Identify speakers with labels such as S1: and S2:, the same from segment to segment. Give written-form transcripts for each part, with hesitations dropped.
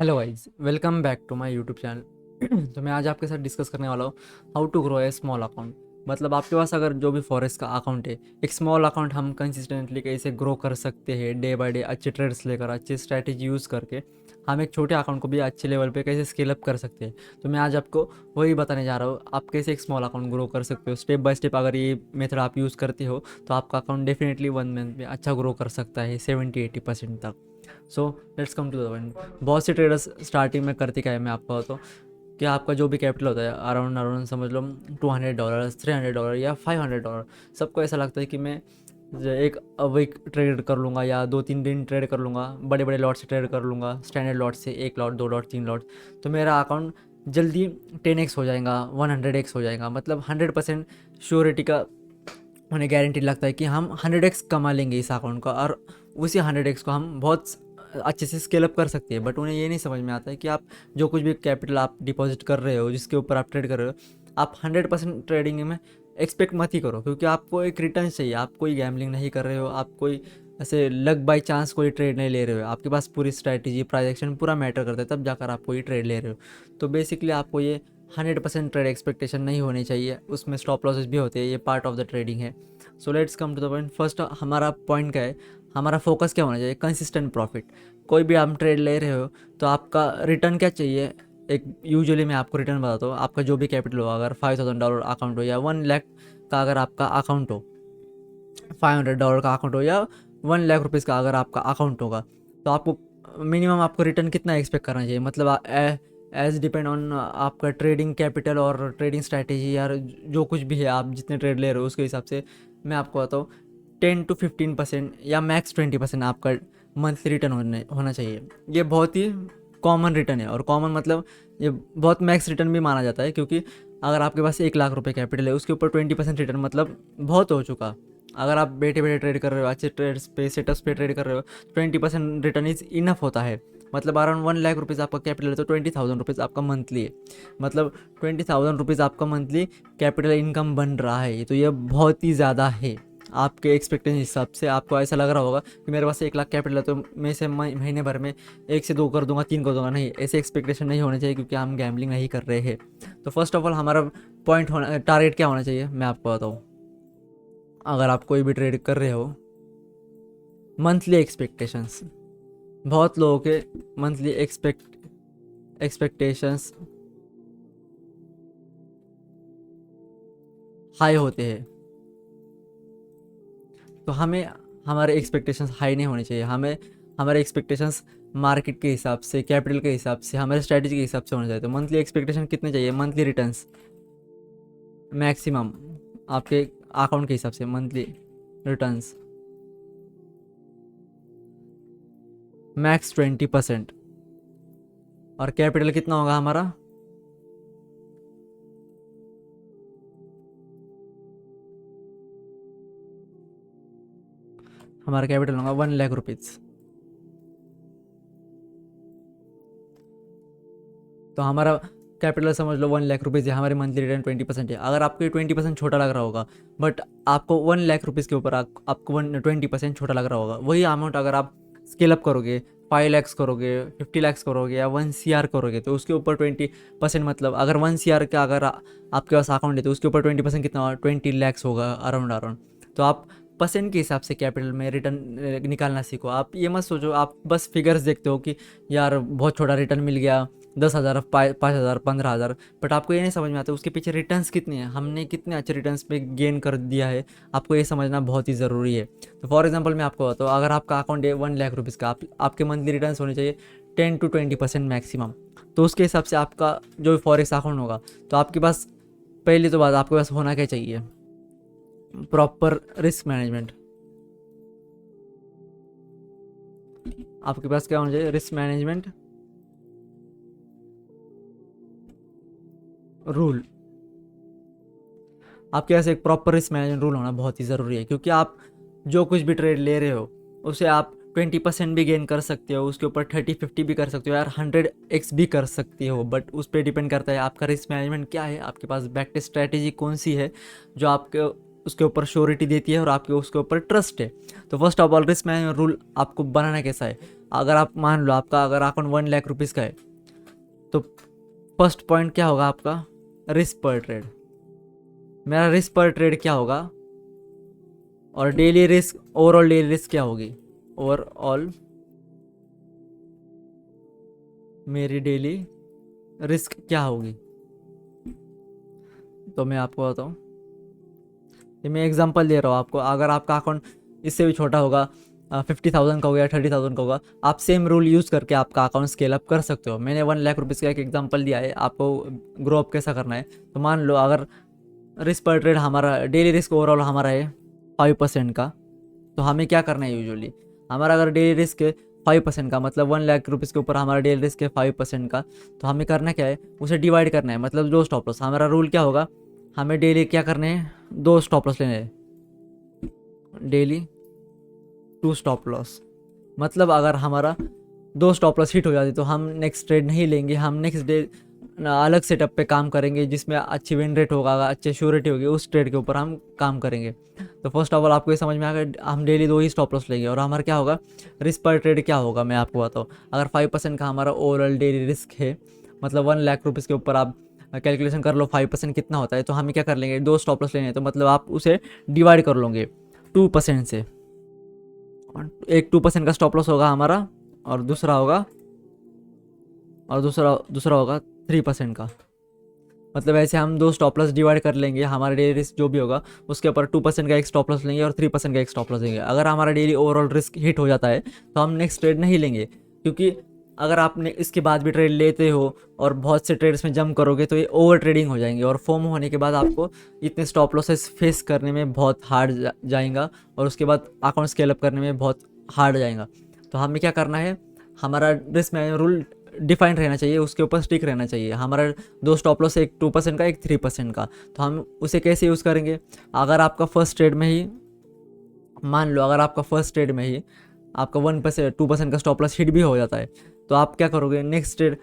S1: Hello guys, welcome back to my YouTube channel. तो मैं आज आपके साथ डिस्कस करने वाला हूँ how to grow a small account. मतलब आपके पास अगर जो भी फॉरेस्ट का अकाउंट है, एक स्मॉल अकाउंट हम कंसिस्टेंटली कैसे ग्रो कर सकते हैं डे बाय डे, अच्छे ट्रेड्स लेकर, अच्छी स्ट्रैटेजी यूज़ करके हम एक छोटे अकाउंट को भी अच्छे लेवल पे कैसे स्केल अप कर सकते हैं। तो मैं आज आपको वही बताने जा रहा हूँ, आप कैसे एक स्मॉल अकाउंट ग्रो कर सकते हो स्टेप बाय स्टेप। अगर ये मेथड आप यूज़ करते हो तो आपका अकाउंट डेफिनेटली 1 मंथ में अच्छा ग्रो कर सकता है 70-80% तक। So let's come to the point. बहुत से ट्रेडर्स स्टार्टिंग में करते क्या है, मैं आपको बताता हूँ कि आपका जो भी कैपिटल होता है अराउंड अराउंड समझ लो $200, $300 या $500। सबको ऐसा लगता है कि मैं एक वीक ट्रेड कर लूँगा या 2-3 दिन ट्रेड कर लूँगा, बड़े बड़े लॉट से ट्रेड कर लूँगा, स्टैंडर्ड लॉट से 1 लॉट 2 लॉट 3 लॉट, तो मेरा अकाउंट जल्दी 10x हो जाएगा, 100x हो जाएगा। मतलब 100% श्योरिटी का उन्हें गारंटी लगता है कि हम 100x कमा लेंगे इस अकाउंट का, और उसी 100x को हम बहुत अच्छे से स्केल अप कर सकते हैं। बट उन्हें ये नहीं समझ में आता है कि आप जो कुछ भी कैपिटल आप डिपॉजिट कर रहे हो, जिसके ऊपर आप ट्रेड कर रहे हो, आप 100% ट्रेडिंग में एक्सपेक्ट मत ही करो, क्योंकि आपको एक रिटर्न चाहिए। आप कोई गैम्बलिंग नहीं कर रहे हो, आप कोई ऐसे लक बाई चांस कोई ट्रेड नहीं ले रहे हो। आपके पास पूरी स्ट्रैटेजी, प्राइस एक्शन पूरा मैटर करता है, तब जाकर आप कोई ट्रेड ले रहे हो। तो बेसिकली आपको ये 100% ट्रेड एक्सपेक्टेशन नहीं होनी चाहिए, उसमें स्टॉप लॉसेस भी होते हैं, ये पार्ट ऑफ द ट्रेडिंग है। So let's come to the point. First हमारा पॉइंट क्या है, हमारा फोकस क्या होना चाहिए? Consistent profit. कोई भी आप ट्रेड ले रहे हो तो आपका रिटर्न क्या चाहिए? एक यूजुअली मैं आपको रिटर्न बताता हूँ। आपका जो भी कैपिटल हो, अगर $5,000 अकाउंट हो या 1 लाख का अगर आपका अकाउंट हो, $500 का अकाउंट हो या 1 लाख रुपीज़ का अगर आपका अकाउंट होगा, तो आपको मिनिमम आपको रिटर्न कितना एक्सपेक्ट करना चाहिए? मतलब एज डिपेंड ऑन आपका ट्रेडिंग कैपिटल और ट्रेडिंग स्ट्रैटेजी, यार जो कुछ भी है, आप जितने ट्रेड ले रहे हो उसके हिसाब से मैं आपको बताऊँ 10 to 15% या मैक्स 20% आपका मंथली रिटर्न होना चाहिए। ये बहुत ही कॉमन रिटर्न है, और कॉमन मतलब ये बहुत मैक्स रिटर्न भी माना जाता है, क्योंकि अगर आपके पास 1 लाख रुपए कैपिटल है, उसके ऊपर 20% रिटर्न मतलब बहुत हो चुका। अगर आप बैठे बैठे ट्रेड कर रहे हो, अच्छे ट्रेड्स पे, सेटअप्स पे ट्रेड कर रहे हो, 20% रिटर्न इज इनफ होता है। मतलब अराउंड 1 लाख रुपीज़ आपका कैपिटल है तो 20,000 रुपीज़ आपका मंथली है। मतलब 20,000 रुपीज़ आपका मंथली कैपिटल इनकम बन रहा है, तो ये बहुत ही ज़्यादा है। आपके एक्सपेक्टेशन हिसाब से आपको ऐसा लग रहा होगा कि मेरे पास 1 लाख कैपिटल है तो मैं इसे महीने भर में 1 से 2 कर दूंगा, 3 कर दूंगा। नहीं, ऐसे एक्सपेक्टेशन नहीं होने चाहिए, क्योंकि हम गैम्बलिंग नहीं कर रहे हैं। तो फर्स्ट ऑफ ऑल हमारा पॉइंट होना, टारगेट क्या होना चाहिए मैं आपको बताऊँ। अगर आप कोई भी ट्रेड कर रहे हो, मंथली एक्सपेक्टेशंस, बहुत लोगों के मंथली एक्सपेक्टेशंस हाई होते हैं। तो हमें हमारे एक्सपेक्टेशंस हाई नहीं होने चाहिए। हमें हमारे एक्सपेक्टेशंस मार्केट के हिसाब से, कैपिटल के हिसाब से, हमारे स्ट्रैटेजी के हिसाब से होने चाहिए। तो मंथली एक्सपेक्टेशन कितने चाहिए? मंथली रिटर्न्स मैक्सिमम आपके अकाउंट के हिसाब से मंथली रिटर्न्स मैक्स 20%। और कैपिटल कितना होगा हमारा? हमारा कैपिटल होगा 1 लाख रुपीज़। तो हमारा कैपिटल समझ लो 1 लाख रुपीज़ है, हमारे मंथली रिटर्न 20% है। अगर आपको 20% छोटा लग रहा होगा, बट आपको 1 लाख रुपीज़ के ऊपर आपको 20% छोटा लग रहा होगा, वही अमाउंट अगर आप स्केल अप करोगे, 5 lakhs करोगे, 50 lakhs करोगे या 1 CR करोगे, तो उसके ऊपर 20%, मतलब अगर 1 CR का अगर आपके पास अकाउंट है तो उसके ऊपर 20% कितना होगा? 20 lakhs होगा अराउंड अराउंड। तो आप परसेंट के हिसाब से कैपिटल में रिटर्न निकालना सीखो। आप ये मत सोचो, आप बस फिगर्स देखते हो कि यार बहुत छोटा रिटर्न मिल गया, 10,000, 5,000, 15,000, बट आपको ये नहीं समझ में आता उसके पीछे रिटर्न्स कितने हैं, हमने कितने अच्छे रिटर्न्स पे गेन कर दिया है। आपको ये समझना बहुत ही ज़रूरी है। तो फॉर एग्जांपल मैं आपको बताऊँ, अगर आपका अकाउंट है 1 लाख रुपीज़ का, आपके मंथली रिटर्न्स होने चाहिए 10 to 20% मैक्सिमम। तो उसके हिसाब से आपका जो फॉरेक्स अकाउंट होगा, तो आपके पास पहली तो बात, आपके पास होना क्या चाहिए? Proper risk management. आपके पास क्या होना चाहिए? Risk management rule. आपके पास एक प्रॉपर रिस्क मैनेजमेंट रूल होना बहुत ही ज़रूरी है, क्योंकि आप जो कुछ भी ट्रेड ले रहे हो उसे आप 20% भी गेन कर सकते हो, उसके ऊपर 30-50 भी कर सकते हो, यार 100x भी कर सकते हो। बट उस पर डिपेंड करता है आपका रिस्क मैनेजमेंट क्या है, आपके पास बैक टेस्ट स्ट्रैटेजी कौन सी है जो आपके उसके ऊपर श्योरिटी देती है और आपके उसके ऊपर ट्रस्ट है। तो first of all risk management rule आपको बनाना कैसा है? अगर आप मान लो आपका अगर अकाउंट 1 लाख रुपीज़ का है, तो फर्स्ट पॉइंट क्या होगा आपका, रिस्क पर ट्रेड। मेरा रिस्क पर ट्रेड क्या होगा, और daily risk, overall daily risk क्या होगी, ओवरऑल मेरी डेली रिस्क क्या होगी। तो मैं आपको बताऊँ, ये मैं एग्जांपल दे रहा हूँ आपको। अगर आपका अकाउंट इससे भी छोटा होगा, 50,000 का हो गया, 30,000 का होगा, आप सेम रूल यूज़ करके आपका अकाउंट स्केल अप कर सकते हो। मैंने 1 लाख रुपीज़ का एक एग्जांपल दिया है, आपको ग्रो अप कैसा करना है। तो मान लो अगर रिस्क पर ट्रेड हमारा, डेली रिस्क ओवरऑल हमारा है 5% का, तो हमें क्या करना है यूजुअली, हमारा अगर डेली रिस्क है 5% का, मतलब 1 लाख रुपीज़ के ऊपर हमारा डेली रिस्क है 5% का, तो हमें करना क्या है, उसे डिवाइड करना है। मतलब 2 स्टॉप लॉस, हमारा रूल क्या होगा, हमें डेली क्या करने हैं, 2 स्टॉप लॉस लेने हैं, डेली 2 स्टॉप लॉस। मतलब अगर हमारा 2 स्टॉप लॉस हिट हो जाती तो हम नेक्स्ट ट्रेड नहीं लेंगे, हम नेक्स्ट डे अलग सेटअप पे काम करेंगे जिसमें अच्छी विन रेट होगा, अच्छी श्योरिटी होगी, उस ट्रेड के ऊपर हम काम करेंगे। तो फर्स्ट ऑफ ऑल आपको ये समझ में आ गया, हम डेली 2 ही स्टॉप लॉस लेंगे। और हमारा क्या होगा, रिस्क पर ट्रेड क्या होगा मैं आपको बताऊँ। अगर 5% का हमारा ओवरऑल डेली रिस्क है, मतलब 1 लाख रुपीज़ के ऊपर आप कैलकुलेशन कर लो 5% कितना होता है, तो हम क्या कर लेंगे, 2 स्टॉप लॉस लेने हैं, तो मतलब आप उसे डिवाइड कर लोगे 2% से। एक 2% का स्टॉप लॉस होगा हमारा, और दूसरा होगा, और दूसरा होगा 3% का। मतलब ऐसे हम 2 स्टॉप लॉस डिवाइड कर लेंगे, हमारा डेली रिस्क जो भी होगा उसके ऊपर 2% का एक स्टॉप लॉस लेंगे और 3% का एक स्टॉप लॉस लेंगे। अगर हमारा डेली ओवरऑल रिस्क हिट हो जाता है तो हम नेक्स्ट ट्रेड नहीं लेंगे, क्योंकि अगर आपने इसके बाद भी ट्रेड लेते हो और बहुत से ट्रेड्स में जंप करोगे तो ये ओवर ट्रेडिंग हो जाएंगे, और फोमो होने के बाद आपको इतने स्टॉप लॉसेस फेस करने में बहुत हार्ड जाएगा, और उसके बाद अकाउंट स्केल अप करने में बहुत हार्ड जाएगा। तो हमें क्या करना है, हमारा रिस्क मैनेजमेंट रूल डिफाइन रहना चाहिए, उसके ऊपर स्टिक रहना चाहिए। हमारा 2 स्टॉप लॉस, एक 2% का, एक 3% का, तो हम उसे कैसे यूज़ करेंगे। अगर आपका फर्स्ट ट्रेड में ही, मान लो अगर आपका फर्स्ट ट्रेड में ही आपका 1% 2% का स्टॉप लॉस हिट भी हो जाता है, तो आप क्या करोगे, नेक्स्ट ट्रेड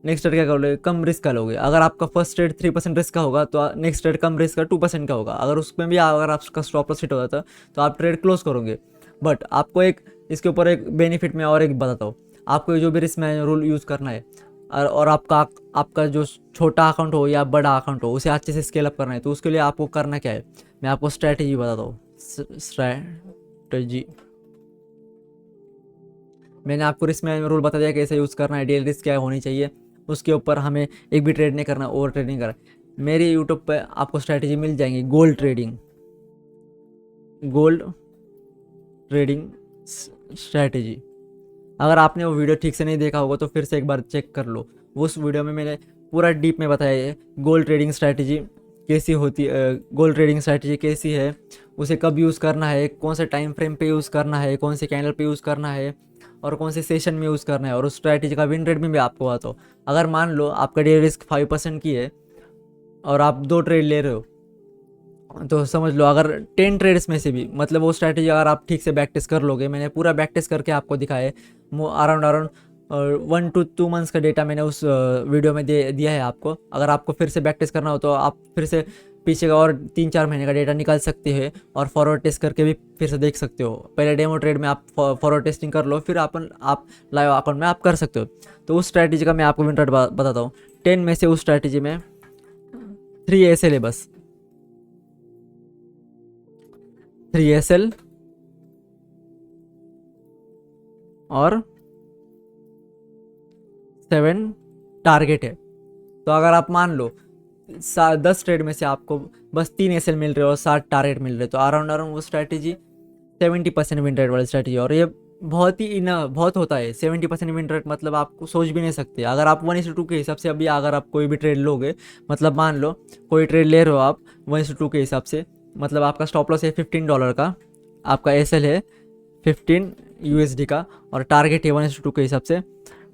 S1: क्या करोगे, कम रिस्क का लोगे। अगर आपका फर्स्ट ट्रेड 3% रिस्क का होगा तो नेक्स्ट ट्रेड कम रिस्क का 2% का होगा। अगर उसमें भी अगर आपका स्टॉप लॉस हिट हो जाता है तो आप ट्रेड क्लोज करोगे। बट आपको एक इसके ऊपर एक बेनिफिट में और एक बताता हूँ, आपको जो भी रिस्क मैनेजमेंट रूल यूज़ करना है, और आपका जो छोटा अकाउंट हो या बड़ा अकाउंट हो उसे अच्छे से स्केल अप करना है, तो उसके लिए आपको करना क्या है, मैं आपको स्ट्रैटेजी बताता हूँ। स्ट्रैटेजी, मैंने आपको रिस्क मैनेजमेंट रूल बता दिया कैसे यूज़ करना है, डेली रिस्क क्या होनी चाहिए, उसके ऊपर हमें एक भी ट्रेड नहीं करना, ओवर ट्रेडिंग करना। मेरे यूट्यूब पे आपको स्ट्रैटेजी मिल जाएंगी, गोल्ड ट्रेडिंग स्ट्रैटेजी। अगर आपने वो वीडियो ठीक से नहीं देखा होगा तो फिर से एक बार चेक कर लो, उस वीडियो में मैंने पूरा डीप में बताया है गोल्ड ट्रेडिंग स्ट्रैटेजी कैसी होती है, गोल्ड ट्रेडिंग स्ट्रैटेजी कैसी है, उसे कब यूज़ करना है, कौन से टाइम फ्रेम पे यूज़ करना है, कौन से कैंडल पे यूज़ करना है, और कौन से सेशन में यूज़ करना है, और उस स्ट्रैटेजी का विन रेट भी मैं आपको बताता हूँ। अगर मान लो आपका डेली रिस्क 5% की है और आप 2 ट्रेड ले रहे हो, तो समझ लो अगर 10 ट्रेड्स में से भी, मतलब वो स्ट्रैटेजी अगर आप ठीक से बैक टेस्ट कर लोगे, मैंने पूरा बैक टेस्ट करके आपको दिखाया है, अराउंड 1 to 2 मंथ्स का डेटा मैंने उस वीडियो में दिया है आपको। अगर आपको फिर से बैक टेस्ट करना हो तो आप फिर से पीछे का और 3-4 महीने का डेटा निकाल सकते हैं, और फॉरवर्ड टेस्ट करके भी फिर से देख सकते हो। पहले डेमो ट्रेड में आप फॉरवर्ड टेस्टिंग कर लो, फिर आप लाइव अकाउंट में आप कर सकते हो। तो उस स्ट्रैटेजी का मैं आपको विन रेट बताता हूँ। 10 में से उस स्ट्रैटेजी में 3 एसएल है बस, 3 एसएल और 7 टारगेट है। तो अगर आप मान लो 10 ट्रेड में से आपको बस 3 एसएल मिल रहे हो और 60 टारगेट मिल रहे, तो अराउंड वो स्ट्रैटेजी 70% विन रेट वाली स्ट्रैटेजी। और ये बहुत होता है 70% विन रेट, मतलब आपको सोच भी नहीं सकते। अगर आप 1:2 के हिसाब से अभी अगर आप कोई भी ट्रेड लोगे, मतलब मान लो कोई ट्रेड ले रहे हो आप 1:2 के हिसाब से, मतलब आपका स्टॉप लॉस है $15 का, आपका एसएल है 15 यूएसडी का, और टारगेट है 1:2 के हिसाब से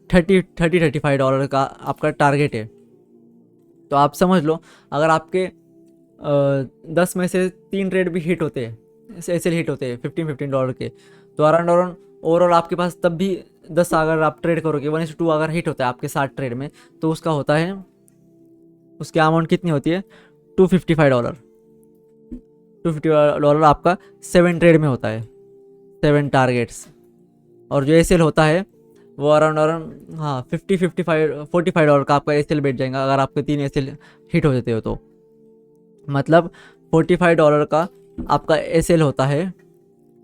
S1: $35 का आपका टारगेट है। तो आप समझ लो अगर आपके 10 में से 3 ट्रेड भी हिट होते हैं, एसएल हिट होते हैं $15 के, तो अराउंड ओवरऑल आपके पास तब भी 10 अगर आप ट्रेड करोगे 1:2 अगर हिट होता है आपके 60 ट्रेड में, तो उसका होता है, उसकी अमाउंट कितनी होती है, $255। $250 आपका 7 ट्रेड में होता है, 7 टारगेट्स। और जो एस होता है वो अराउंड अराउंड हाँ 55 $45 का आपका एस बैठ जाएगा अगर आपके 3 एस हिट हो जाते हो तो। मतलब $45 का आपका एस होता है,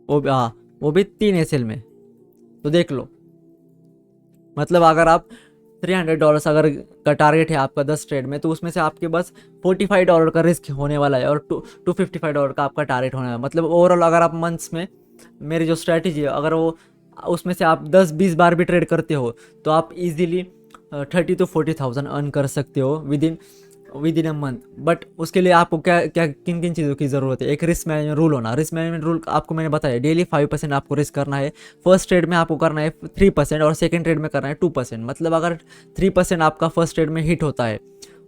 S1: वो हाँ वो भी 3 एस में। तो देख लो, मतलब अगर आप $300 अगर का टारगेट है आपका 10 ट्रेड में, तो उसमें से आपके बस $45 का रिस्क होने वाला है और $255 का आपका टारगेट होने वाला है। मतलब ओवरऑल अगर आप मंथ्स में, मेरी जो स्ट्रैटेजी है अगर वो उसमें से आप 10-20 बार भी ट्रेड करते हो तो आप इजीली 30 to 40,000 अर्न कर सकते हो with in a month. But उसके लिए आपको क्या क्या किन किन चीज़ों की ज़रूरत है? एक रिस्क मैनेजमेंट रूल होना। रिस्क मैनेजमेंट रूल आपको मैंने बताया, डेली 5% आपको रिस्क करना है। फर्स्ट ट्रेड में आपको करना है 3% और सेकंड ट्रेड में करना है 2%। मतलब अगर 3% आपका फर्स्ट ट्रेड में हिट होता है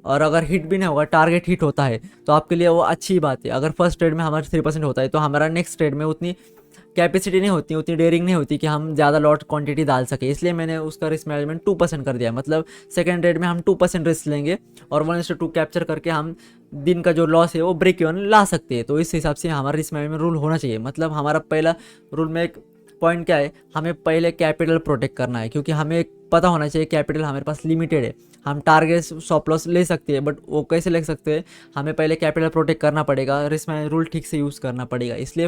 S1: और अगर हिट भी नहीं होगा, टारगेट हिट होता है, तो आपके लिए वो अच्छी बात है। अगर फर्स्ट ट्रेड में हमारा 3% होता है तो हमारा नेक्स्ट ट्रेड में उतनी कैपेसिटी नहीं होती, उतनी डेयरिंग नहीं होती कि हम ज़्यादा लॉट क्वांटिटी डाल सके, इसलिए मैंने उसका रिस्क मैनेजमेंट 2% कर दिया। मतलब सेकंड ट्रेड में हम 2% रिस्क लेंगे और 1:2 कैप्चर करके हम दिन का जो लॉस है वो ब्रेक इवन ला सकते हैं। तो इस हिसाब से हमारा रिस्क मैनेजमेंट रूल होना चाहिए। मतलब हमारा पहला रूल में एक पॉइंट क्या है, हमें पहले कैपिटल प्रोटेक्ट करना है, क्योंकि हमें पता होना चाहिए कैपिटल हमारे पास लिमिटेड है। हम टारगेट स्टॉप लॉस ले सकते हैं, बट वो कैसे ले सकते हैं, हमें पहले कैपिटल प्रोटेक्ट करना पड़ेगा, रिस्क मैनेजमेंट रूल ठीक से यूज़ करना पड़ेगा। इसलिए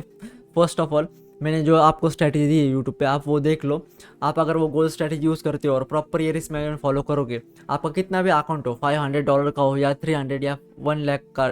S1: फर्स्ट ऑफ ऑल मैंने जो आपको स्ट्रैटेजी दी है यूट्यूब पे, आप वो देख लो। आप अगर वो गोल्ड स्ट्रैटेजी यूज़ करते हो और प्रॉपर ये रिस्क मैनेजमेंट फॉलो करोगे, आपका कितना भी अकाउंट हो, $500 का हो या 300 या 1 लाख का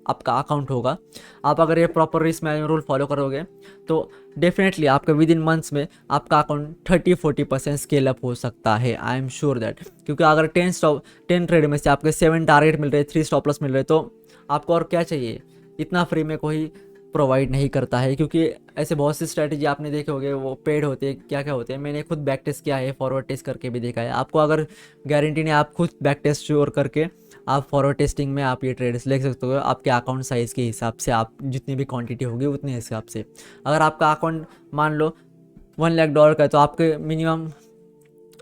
S1: आपका अकाउंट होगा, आप अगर ये proper risk management rule follow करोगे तो डेफिनेटली आपका विद इन मंथ्स में आपका अकाउंट 30-40% स्केल अप हो सकता है। I am sure that. क्योंकि अगर 10 ट्रेड में से आपके 7 टारगेट मिल रहे, 3 स्टॉप लॉस मिल रहे, तो आपको और क्या चाहिए? इतना फ्री में कोई प्रोवाइड नहीं करता है। क्योंकि ऐसे बहुत सी स्ट्रैटेजी आपने देखे होंगे, वो पेड होते हैं, क्या क्या होते हैं। मैंने खुद बैक टेस्ट किया है, फॉरवर्ड टेस्ट करके भी देखा है। आपको अगर गारंटी नहीं, आप खुद बैक टेस्ट श्योर करके आप फॉरवर्ड टेस्टिंग में आप ये ट्रेड्स ले सकते हो आपके अकाउंट साइज़ के हिसाब से। आप जितनी भी क्वांटिटी होगी उतने हिसाब से। अगर आपका अकाउंट मान लो $1 लाख का है, तो आपके मिनिमम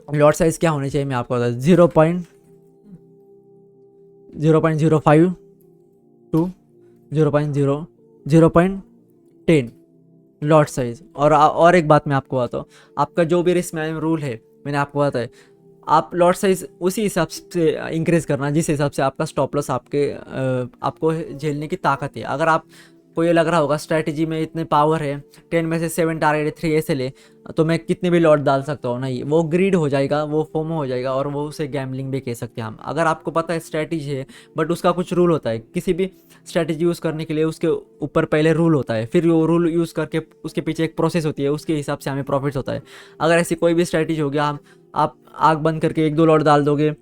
S1: लॉट साइज़ क्या होनी चाहिए, मैं आपको बता दूँ, 0.05 टू 0.10 लॉट साइज। और एक बात मैं आपको बताता हूँ, आपका जो भी रिस्क मैनेजमेंट रूल है मैंने आपको बताया, आप लॉट साइज उसी हिसाब से इंक्रीज करना जिस हिसाब से आपका स्टॉप लॉस आपको झेलने की ताकत है। अगर आपको ये लग रहा होगा स्ट्रैटेजी में इतने पावर है, 10 में से 7 टारगेट 3 ऐसे ले, तो मैं कितने भी लॉट डाल सकता हूँ, नहीं, वो ग्रीड हो जाएगा, वो फोमो हो जाएगा और वो उसे गैम्बलिंग भी कह सकते हैं हम। अगर आपको पता है स्ट्रैटेजी है बट उसका कुछ रूल होता है, किसी भी स्ट्रैटेजी यूज़ करने के लिए उसके ऊपर पहले रूल होता है, फिर वो रूल यूज़ करके उसके पीछे एक प्रोसेस होती है, उसके हिसाब से हमें प्रॉफिट्स होता है। अगर ऐसी कोई भी स्ट्रैटेजी हो गया, आप आग बंद करके 1-2 लॉट डाल दोगे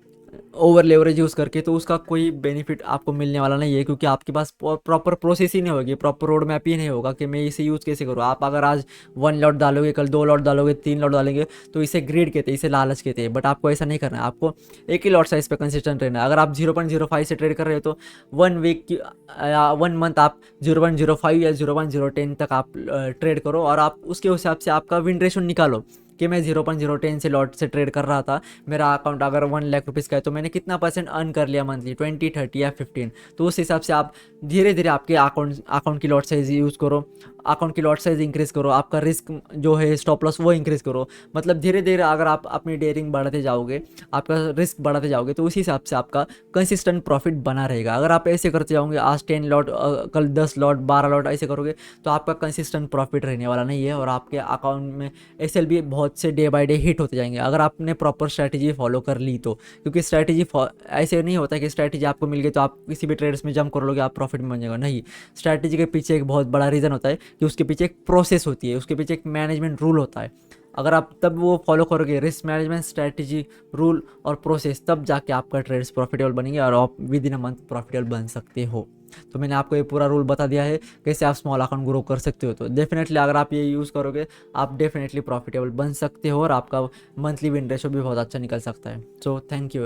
S1: ओवर लेवरेज यूज़ करके, तो उसका कोई बेनिफिट आपको मिलने वाला नहीं है। क्योंकि आपके पास प्रॉपर प्रोसेस ही नहीं होगी, प्रॉपर रोड मैप ही नहीं होगा कि मैं इसे यूज़ कैसे करूँ। आप अगर आज 1 लॉट डालोगे, कल 2 लॉट डालोगे, 3 लॉट डालेंगे, तो इसे ग्रीड कहते हैं, इसे लालच कहते हैं। बट आपको ऐसा नहीं करना है, आपको एक ही लॉट साइज पे कंसिस्टेंट रहना है। अगर आप 0.05 से ट्रेड कर रहे हो तो 1 वीक या 1 मंथ आप 0.05 या 0.010 तक आप ट्रेड करो और आप उसके हिसाब से आपका विन रेशो निकालो कि मैं 0.010 से लॉट से ट्रेड कर रहा था, मेरा अकाउंट अगर 1 लाख रुपीज़ का है, तो मैंने कितना % अर्न कर लिया मंथली, 20, 30 या 15। तो उस हिसाब से आप धीरे धीरे आपके अकाउंट की लॉट साइज यूज़ करो, अकाउंट की लॉट साइज इंक्रीज़ करो, आपका रिस्क जो है स्टॉप लॉस वो इंक्रीज़ करो। मतलब धीरे धीरे अगर आप अपनी डेयरिंग बढ़ाते जाओगे, आपका रिस्क बढ़ाते जाओगे, तो उसी हिसाब से आपका कंसिस्टेंट प्रॉफिट बना रहेगा। अगर आप ऐसे करते जाओगे, आज 10 लॉट, कल 10 लॉट, 12 लॉट ऐसे करोगे, तो आपका कंसिस्टेंट प्रॉफिट रहने वाला नहीं है और आपके अकाउंट में एसएल भी बहुत से डे बाय डे हिट होते जाएंगे अगर आपने प्रॉपर स्ट्रैटेजी फॉलो कर ली तो। क्योंकि स्ट्रैटेजी ऐसे नहीं होता कि स्ट्रैटेजी आपको मिल गई तो आप किसी भी ट्रेड्स में जंप कर लोगे, आप प्रॉफिट में बन जाएगा, नहीं। स्ट्रैटेजी के पीछे एक बहुत बड़ा रीज़न होता है कि उसके पीछे एक प्रोसेस होती है, उसके पीछे एक मैनेजमेंट रूल होता है। अगर आप तब वो फॉलो करोगे, रिस्क मैनेजमेंट, स्ट्रैटेजी, रूल और प्रोसेस, तब जाके आपका ट्रेड्स प्रॉफिटेबल बनेंगे और आप with in a month profitable बन सकते हो। तो मैंने आपको ये पूरा रूल बता दिया है कैसे आप स्मॉल अकाउंट ग्रो कर सकते हो। तो डेफिनेटली अगर आप ये यूज़ करोगे, आप डेफिनेटली प्रॉफिटेबल बन सकते हो और आपका मंथली विन रेशो भी बहुत अच्छा निकल सकता है। So thank you.